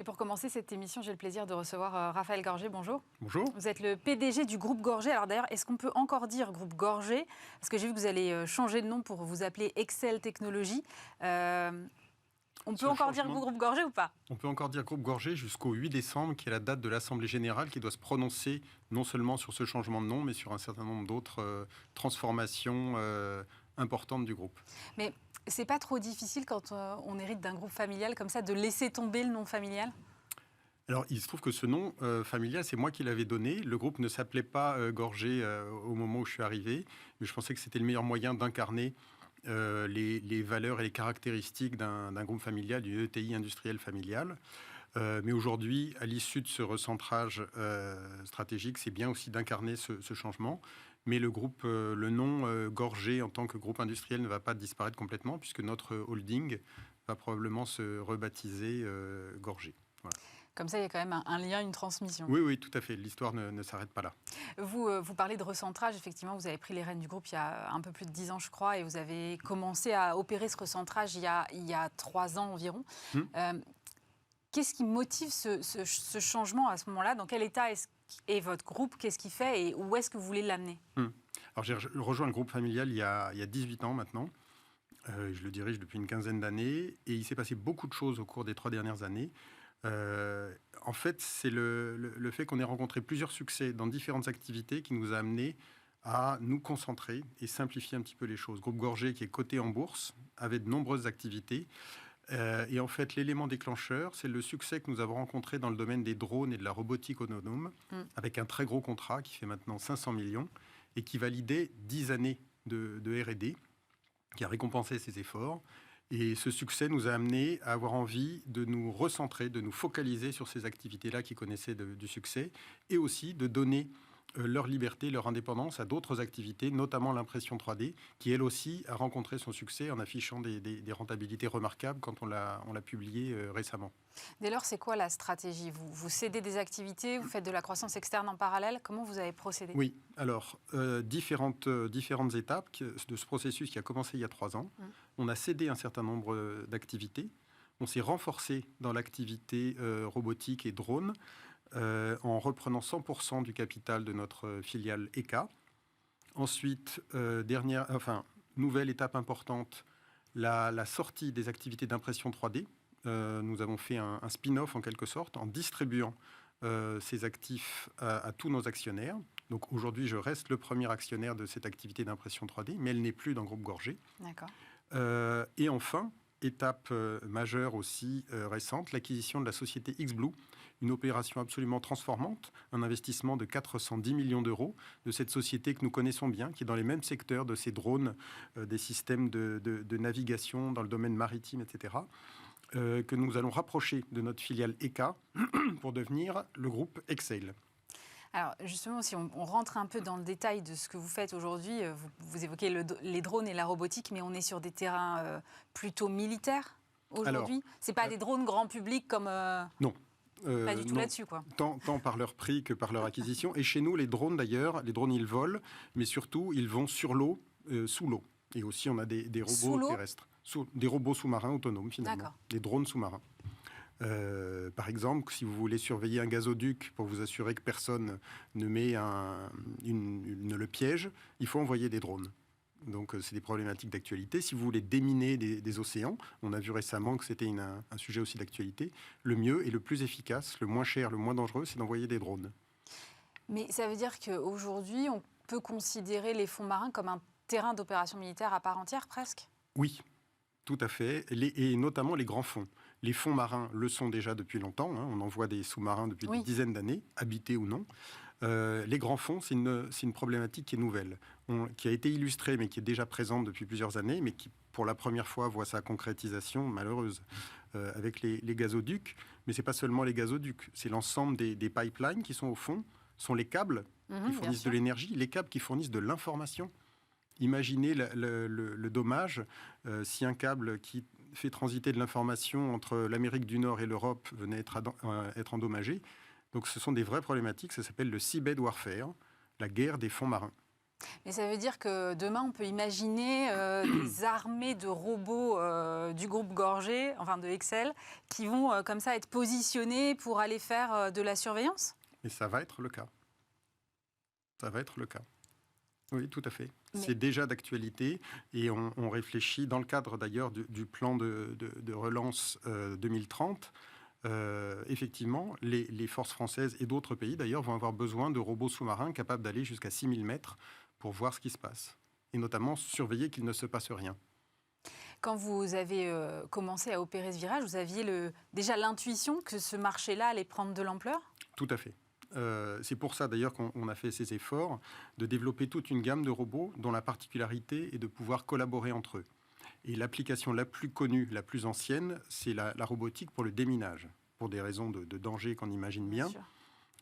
Et pour commencer cette émission, j'ai le plaisir de recevoir Raphaël Gorgé. Bonjour. Bonjour. Vous êtes le PDG du groupe Gorgé. Alors d'ailleurs, est-ce qu'on peut encore dire groupe Gorgé? Parce que j'ai vu que vous allez changer de nom pour vous appeler Excel Technologies. On peut encore dire groupe Gorgé ou pas? On peut encore dire groupe Gorgé jusqu'au 8 décembre, qui est la date de l'Assemblée Générale, qui doit se prononcer non seulement sur ce changement de nom, mais sur un certain nombre d'autres transformations importantes du groupe. Mais c'est pas trop difficile quand on hérite d'un groupe familial comme ça de laisser tomber le nom familial? Alors, il se trouve que ce nom familial, c'est moi qui l'avais donné. Le groupe ne s'appelait pas Gorgé au moment où je suis arrivé, mais je pensais que c'était le meilleur moyen d'incarner les valeurs et les caractéristiques d'un groupe familial, d'une ETI industrielle familiale. Mais aujourd'hui, à l'issue de ce recentrage stratégique, c'est bien aussi d'incarner ce changement. Mais le groupe, le nom Gorgé en tant que groupe industriel ne va pas disparaître complètement, puisque notre holding va probablement se rebaptiser Gorgé. Voilà. Comme ça, il y a quand même un lien, une transmission. Oui, tout à fait. L'histoire ne s'arrête pas là. Vous parlez de recentrage. Effectivement, vous avez pris les rênes du groupe il y a un peu plus de 10 ans, je crois, et vous avez commencé à opérer ce recentrage il y a 3 ans environ. Qu'est-ce qui motive ce changement à ce moment-là? Dans quel état est votre groupe? Qu'est-ce qu'il fait et où est-ce que vous voulez l'amener? Alors, j'ai rejoint le groupe familial il y a 18 ans maintenant. Je le dirige depuis une quinzaine d'années et il s'est passé beaucoup de choses au cours des 3 dernières années. En fait, c'est le fait qu'on ait rencontré plusieurs succès dans différentes activités qui nous a amenés à nous concentrer et simplifier un petit peu les choses. Groupe Gorgé, qui est coté en bourse, avait de nombreuses activités. Et en fait, l'élément déclencheur, c'est le succès que nous avons rencontré dans le domaine des drones et de la robotique autonome, avec un très gros contrat qui fait maintenant 500 millions et qui validait 10 années de R&D, qui a récompensé ses efforts. Et ce succès nous a amené à avoir envie de nous recentrer, de nous focaliser sur ces activités-là qui connaissaient du succès, et aussi de donner leur liberté, leur indépendance à d'autres activités, notamment l'impression 3D, qui elle aussi a rencontré son succès en affichant des rentabilités remarquables quand on l'a publié récemment. Dès lors, c'est quoi la stratégie? Vous cédez des activités, vous faites de la croissance externe en parallèle. Comment vous avez procédé? Oui, alors, différentes étapes de ce processus qui a commencé il y a 3 ans. On a cédé un certain nombre d'activités. On s'est renforcé dans l'activité robotique et drone en reprenant 100% du capital de notre filiale ECA. Ensuite, nouvelle étape importante, la sortie des activités d'impression 3D. Nous avons fait un spin-off en quelque sorte en distribuant ces actifs à tous nos actionnaires. Donc aujourd'hui, je reste le premier actionnaire de cette activité d'impression 3D, mais elle n'est plus dans le groupe Gorgé. D'accord. Et enfin, étape majeure aussi récente, l'acquisition de la société X-Blue, une opération absolument transformante, un investissement de 410 millions d'euros de cette société que nous connaissons bien, qui est dans les mêmes secteurs de ces drones, des systèmes de navigation dans le domaine maritime, etc., que nous allons rapprocher de notre filiale ECA pour devenir le groupe Excel. Alors justement, si on rentre un peu dans le détail de ce que vous faites aujourd'hui, vous évoquez les drones et la robotique, mais on est sur des terrains plutôt militaires aujourd'hui. Ce n'est pas des drones grand public comme... Non. Pas du tout là-dessus, quoi. Tant par leur prix que par leur acquisition. Et chez nous, les drones, d'ailleurs, ils volent, mais surtout, ils vont sur l'eau, sous l'eau. Et aussi, on a des robots terrestres. Des robots sous-marins autonomes, finalement. Des drones sous-marins. Par exemple, si vous voulez surveiller un gazoduc pour vous assurer que personne ne le piège, il faut envoyer des drones. Donc, c'est des problématiques d'actualité. Si vous voulez déminer des océans, on a vu récemment que c'était un sujet aussi d'actualité, le mieux et le plus efficace, le moins cher, le moins dangereux, c'est d'envoyer des drones. Mais ça veut dire qu'aujourd'hui, on peut considérer les fonds marins comme un terrain d'opération militaire à part entière, presque? Oui. Tout à fait, et notamment les grands fonds. Les fonds marins le sont déjà depuis longtemps, on envoie des sous-marins depuis des dizaines d'années, habités ou non. Les grands fonds, c'est une problématique qui est nouvelle, qui a été illustrée, mais qui est déjà présente depuis plusieurs années, mais qui, pour la première fois, voit sa concrétisation malheureuse avec les gazoducs. Mais ce n'est pas seulement les gazoducs, c'est l'ensemble des pipelines qui sont au fond, sont les câbles qui fournissent de l'énergie, les câbles qui fournissent de l'information. Imaginez le dommage si un câble qui fait transiter de l'information entre l'Amérique du Nord et l'Europe venait être endommagé. Donc ce sont des vraies problématiques, ça s'appelle le seabed warfare, la guerre des fonds marins. Mais ça veut dire que demain, on peut imaginer des armées de robots du groupe Gorgé, enfin de Excel, qui vont comme ça être positionnés pour aller faire de la surveillance? Et ça va être le cas. Ça va être le cas. Oui, tout à fait. Mais- C'est déjà d'actualité et on réfléchit dans le cadre d'ailleurs du plan de relance 2030. Effectivement, les forces françaises et d'autres pays d'ailleurs vont avoir besoin de robots sous-marins capables d'aller jusqu'à 6000 mètres pour voir ce qui se passe. Et notamment surveiller qu'il ne se passe rien. Quand vous avez commencé à opérer ce virage, vous aviez déjà l'intuition que ce marché-là allait prendre de l'ampleur? Tout à fait. C'est pour ça d'ailleurs qu'on a fait ces efforts de développer toute une gamme de robots dont la particularité est de pouvoir collaborer entre eux. Et l'application la plus connue, la plus ancienne, c'est la robotique pour le déminage. Pour des raisons de danger qu'on imagine bien, Sûr.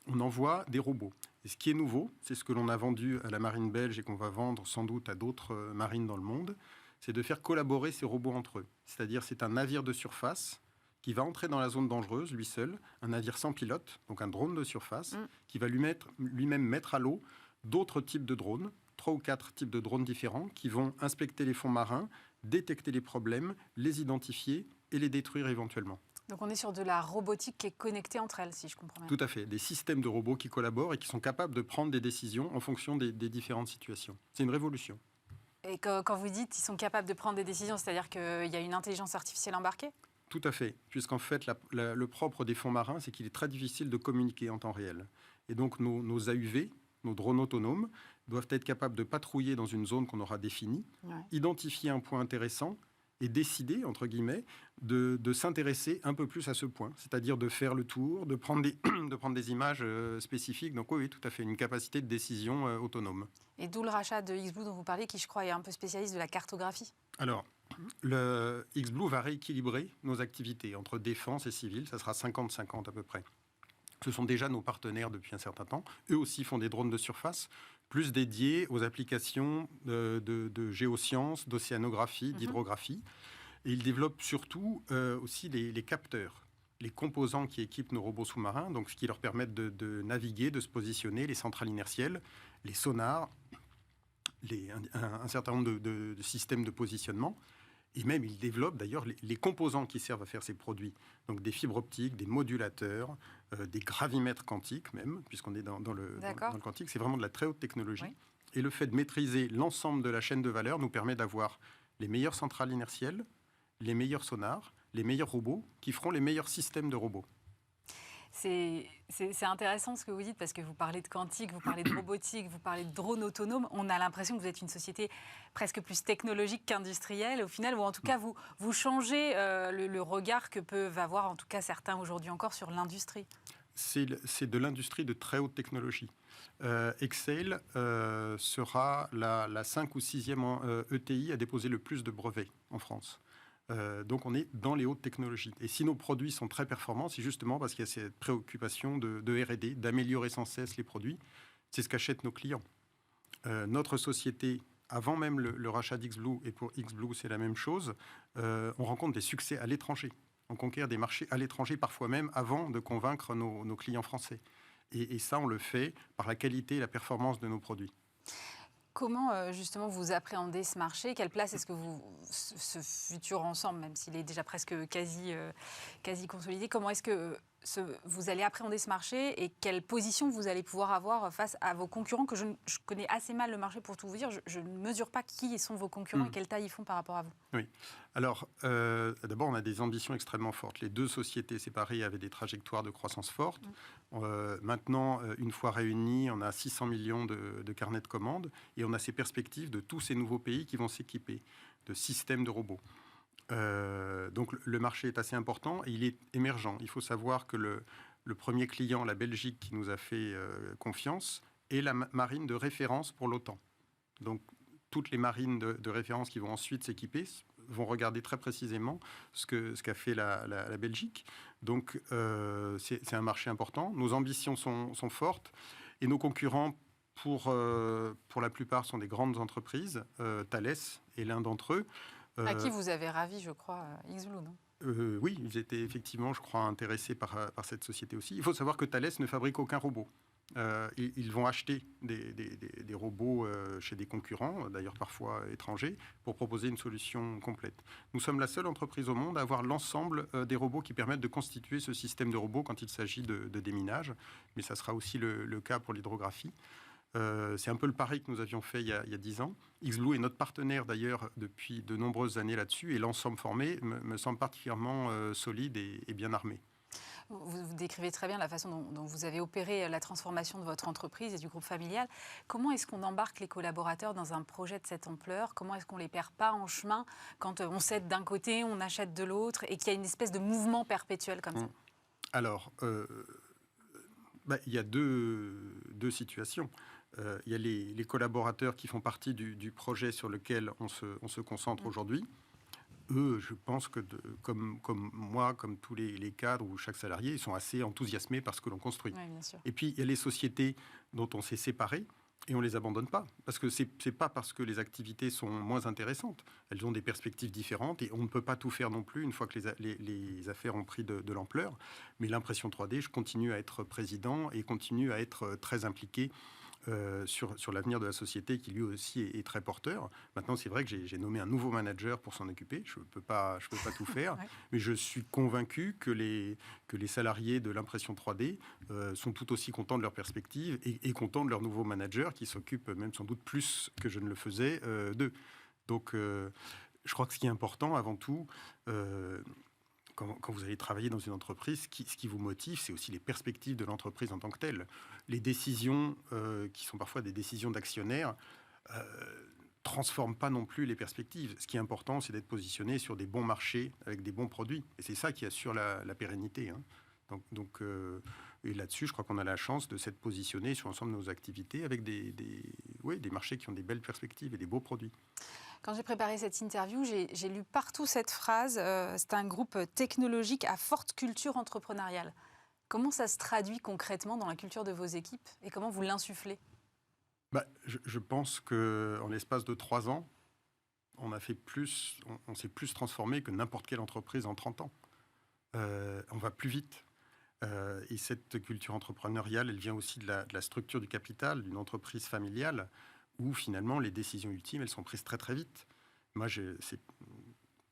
on envoie des robots. Et ce qui est nouveau, c'est ce que l'on a vendu à la marine belge et qu'on va vendre sans doute à d'autres marines dans le monde, c'est de faire collaborer ces robots entre eux. C'est-à-dire c'est un navire de surface qui va entrer dans la zone dangereuse, lui seul, un navire sans pilote, donc un drone de surface, qui va lui-même mettre à l'eau d'autres types de drones, 3 ou 4 types de drones différents, qui vont inspecter les fonds marins, détecter les problèmes, les identifier et les détruire éventuellement. Donc on est sur de la robotique qui est connectée entre elles, si je comprends bien. Tout à fait, des systèmes de robots qui collaborent et qui sont capables de prendre des décisions en fonction des différentes situations. C'est une révolution. Et quand vous dites qu'ils sont capables de prendre des décisions, c'est-à-dire qu'il y a une intelligence artificielle embarquée? Tout à fait, puisqu'en fait, le propre des fonds marins, c'est qu'il est très difficile de communiquer en temps réel. Et donc, nos AUV, nos drones autonomes, doivent être capables de patrouiller dans une zone qu'on aura définie, identifier un point intéressant et décider, entre guillemets, de s'intéresser un peu plus à ce point, c'est-à-dire de faire le tour, de prendre des images spécifiques. Donc oui, tout à fait, une capacité de décision autonome. Et d'où le rachat de X-Blue dont vous parliez, qui je crois est un peu spécialiste de la cartographie. Alors, le X-Blue va rééquilibrer nos activités entre défense et civil, ça sera 50-50 à peu près. Ce sont déjà nos partenaires depuis un certain temps. Eux aussi font des drones de surface, plus dédiés aux applications de géosciences, d'océanographie, d'hydrographie. Et ils développent surtout aussi les capteurs, les composants qui équipent nos robots sous-marins, donc ce qui leur permettent de naviguer, de se positionner, les centrales inertielles, les sonars, un certain nombre de systèmes de positionnement. Et même, ils développent d'ailleurs les composants qui servent à faire ces produits. Donc des fibres optiques, des modulateurs, des gravimètres quantiques même, puisqu'on est dans le quantique. C'est vraiment de la très haute technologie. Oui. Et le fait de maîtriser l'ensemble de la chaîne de valeur nous permet d'avoir les meilleures centrales inertielles, les meilleurs sonars, les meilleurs robots qui feront les meilleurs systèmes de robots. C'est intéressant ce que vous dites parce que vous parlez de quantique, vous parlez de robotique, vous parlez de drones autonomes. On a l'impression que vous êtes une société presque plus technologique qu'industrielle au final, ou en tout cas vous changez le regard que peuvent avoir en tout cas certains aujourd'hui encore sur l'industrie. C'est de l'industrie de très haute technologie. Excel sera la 5 ou 6e ETI à déposer le plus de brevets en France. Donc on est dans les hautes technologies. Et si nos produits sont très performants, c'est justement parce qu'il y a cette préoccupation de R&D, d'améliorer sans cesse les produits. C'est ce qu'achètent nos clients. Notre société, avant même le rachat d'X-Blue, et pour X-Blue c'est la même chose, on rencontre des succès à l'étranger. On conquiert des marchés à l'étranger, parfois même avant de convaincre nos clients français. Et ça, on le fait par la qualité et la performance de nos produits. Comment justement vous appréhendez ce marché? Quelle place est-ce que ce futur ensemble, même s'il est déjà presque quasi consolidé, comment est-ce que vous allez appréhender ce marché et quelle position vous allez pouvoir avoir face à vos concurrents que je connais assez mal le marché pour tout vous dire. Je ne mesure pas qui sont vos concurrents et quelle taille ils font par rapport à vous. Oui. Alors, d'abord, on a des ambitions extrêmement fortes. Les deux sociétés séparées avaient des trajectoires de croissance fortes. Maintenant, une fois réunis, on a 600 millions de carnets de commandes et on a ces perspectives de tous ces nouveaux pays qui vont s'équiper de systèmes de robots. Donc le marché est assez important et il est émergent. Il faut savoir que le premier client, la Belgique, qui nous a fait confiance, est la marine de référence pour l'OTAN. Donc toutes les marines de référence qui vont ensuite s'équiper vont regarder très précisément ce qu'a fait la Belgique. Donc c'est un marché important. Nos ambitions sont fortes et nos concurrents, pour la plupart, sont des grandes entreprises. Thales est l'un d'entre eux. À qui vous avez ravi, je crois, X-Blue, non ? Oui, ils étaient effectivement, je crois, intéressés par cette société aussi. Il faut savoir que Thales ne fabrique aucun robot. Ils vont acheter des robots chez des concurrents, d'ailleurs parfois étrangers, pour proposer une solution complète. Nous sommes la seule entreprise au monde à avoir l'ensemble des robots qui permettent de constituer ce système de robots quand il s'agit de déminage, mais ça sera aussi le cas pour l'hydrographie. C'est un peu le pari que nous avions fait il y a 10 ans. Xblue est notre partenaire d'ailleurs depuis de nombreuses années là-dessus, et l'ensemble formé me semble particulièrement solide et bien armé. Vous décrivez très bien la façon dont vous avez opéré la transformation de votre entreprise et du groupe familial. Comment est-ce qu'on embarque les collaborateurs dans un projet de cette ampleur? Comment est-ce qu'on ne les perd pas en chemin quand on cède d'un côté, on achète de l'autre et qu'il y a une espèce de mouvement perpétuel comme ça? Alors, il y a deux situations. Il y a les collaborateurs qui font partie du projet sur lequel on se concentre aujourd'hui. Eux, je pense que comme moi, comme tous les cadres ou chaque salarié, ils sont assez enthousiasmés par ce que l'on construit. Oui, bien sûr. Et puis, il y a les sociétés dont on s'est séparé et on ne les abandonne pas. Parce que c'est pas parce que les activités sont moins intéressantes. Elles ont des perspectives différentes et on ne peut pas tout faire non plus une fois que les affaires ont pris de l'ampleur. Mais l'impression 3D, je continue à être président et continue à être très impliqué sur l'avenir de la société qui lui aussi est très porteur. Maintenant, c'est vrai que j'ai nommé un nouveau manager pour s'en occuper. Je ne peux pas tout faire, ouais. Mais je suis convaincu que les salariés de l'impression 3D sont tout aussi contents de leur perspective et contents de leur nouveau manager qui s'occupe même sans doute plus que je ne le faisais d'eux. Donc, je crois que ce qui est important avant tout, quand vous allez travailler dans une entreprise, ce qui vous motive, c'est aussi les perspectives de l'entreprise en tant que telle. Les décisions, qui sont parfois des décisions d'actionnaires, transforment pas non plus les perspectives. Ce qui est important, c'est d'être positionné sur des bons marchés avec des bons produits. Et c'est ça qui assure la pérennité. Hein. Et là-dessus, je crois qu'on a la chance de s'être positionné sur l'ensemble de nos activités avec des marchés qui ont des belles perspectives et des beaux produits. Quand j'ai préparé cette interview, j'ai lu partout cette phrase. C'est un groupe technologique à forte culture entrepreneuriale. Comment ça se traduit concrètement dans la culture de vos équipes et comment vous l'insufflez? Je pense qu'en l'espace de 3 ans, on s'est plus transformé que n'importe quelle entreprise en 30 ans. On va plus vite. Et cette culture entrepreneuriale, elle vient aussi de la structure du capital, d'une entreprise familiale, où finalement les décisions ultimes, elles sont prises très très vite. Moi,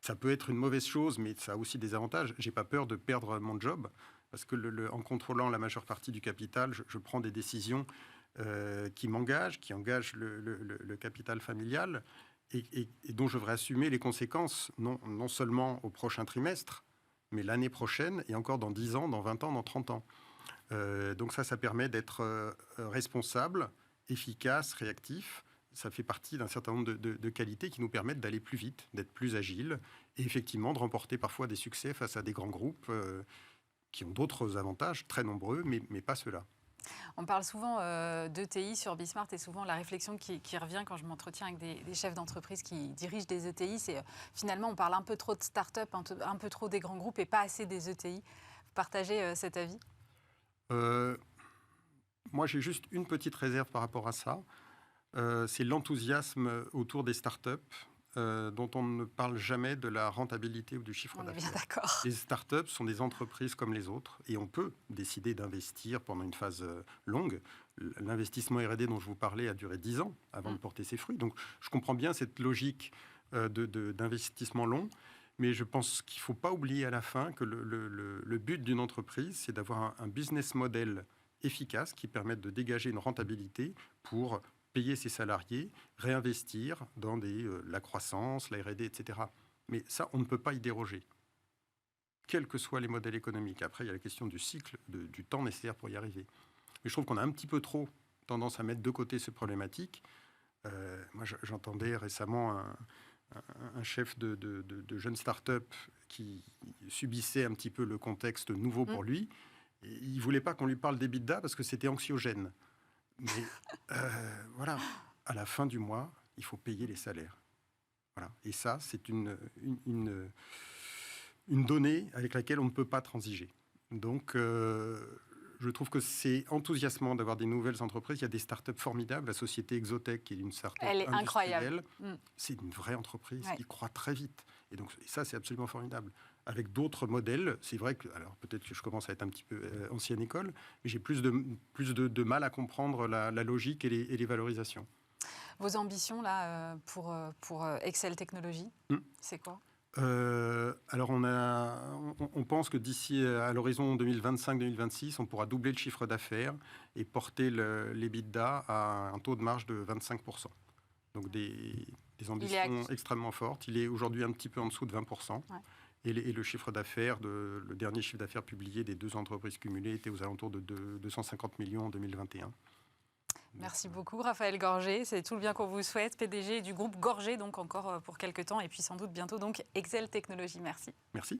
ça peut être une mauvaise chose, mais ça a aussi des avantages. J'ai pas peur de perdre mon job, parce que en contrôlant la majeure partie du capital, je prends des décisions qui engagent le capital familial, et dont je devrais assumer les conséquences, non seulement au prochain trimestre, mais l'année prochaine, et encore dans 10 ans, dans 20 ans, dans 30 ans. Donc ça permet d'être responsable, efficace, réactif. Ça fait partie d'un certain nombre de qualités qui nous permettent d'aller plus vite, d'être plus agile, et effectivement de remporter parfois des succès face à des grands groupes qui ont d'autres avantages, très nombreux, mais pas ceux-là. On parle souvent d'ETI sur Bismart, et souvent la réflexion qui revient quand je m'entretiens avec des chefs d'entreprise qui dirigent des ETI, c'est finalement on parle un peu trop de start-up, un peu trop des grands groupes et pas assez des ETI. Vous partagez cet avis? Moi, j'ai juste une petite réserve par rapport à ça. C'est l'enthousiasme autour des startups dont on ne parle jamais de la rentabilité ou du chiffre d'affaires. On est bien d'accord. Les startups sont des entreprises comme les autres et on peut décider d'investir pendant une phase longue. L'investissement R&D dont je vous parlais a duré 10 ans avant de porter ses fruits. Donc, je comprends bien cette logique d'investissement long. Mais je pense qu'il ne faut pas oublier à la fin que le but d'une entreprise, c'est d'avoir un business model efficace qui permette de dégager une rentabilité pour payer ses salariés, réinvestir dans la croissance, la R&D, etc. Mais ça, on ne peut pas y déroger, quels que soient les modèles économiques. Après, il y a la question du cycle, du temps nécessaire pour y arriver. Mais je trouve qu'on a un petit peu trop tendance à mettre de côté ces problématiques. Moi, j'entendais récemment un chef de jeunes start-up qui subissait un petit peu le contexte nouveau pour lui. Et il ne voulait pas qu'on lui parle d'EBITDA parce que c'était anxiogène. Mais voilà, à la fin du mois, il faut payer les salaires. Voilà. Et ça, c'est une donnée avec laquelle on ne peut pas transiger. Donc, Je trouve que c'est enthousiasmant d'avoir des nouvelles entreprises. Il y a des startups formidables. La société Exotech, qui est une startup Elle est industrielle, incroyable. c'est une vraie entreprise Ouais. qui croît très vite. Et donc ça, c'est absolument formidable. Avec d'autres modèles, c'est vrai que, alors peut-être que je commence à être un petit peu ancienne école, mais j'ai plus de mal à comprendre la logique et les valorisations. Vos ambitions là, pour Excel Technologies, c'est quoi? Alors on pense que d'ici à l'horizon 2025-2026, on pourra doubler le chiffre d'affaires et porter l'EBITDA à un taux de marge de 25%. Donc des ambitions extrêmement fortes. Il est aujourd'hui un petit peu en dessous de 20%. Ouais. Et le chiffre d'affaires, le dernier chiffre d'affaires publié des deux entreprises cumulées était aux alentours de 250 millions en 2021. Merci beaucoup Raphaël Gorgé, c'est tout le bien qu'on vous souhaite, PDG du groupe Gorgé, donc encore pour quelques temps, et puis sans doute bientôt donc Excel Technologies. Merci. Merci.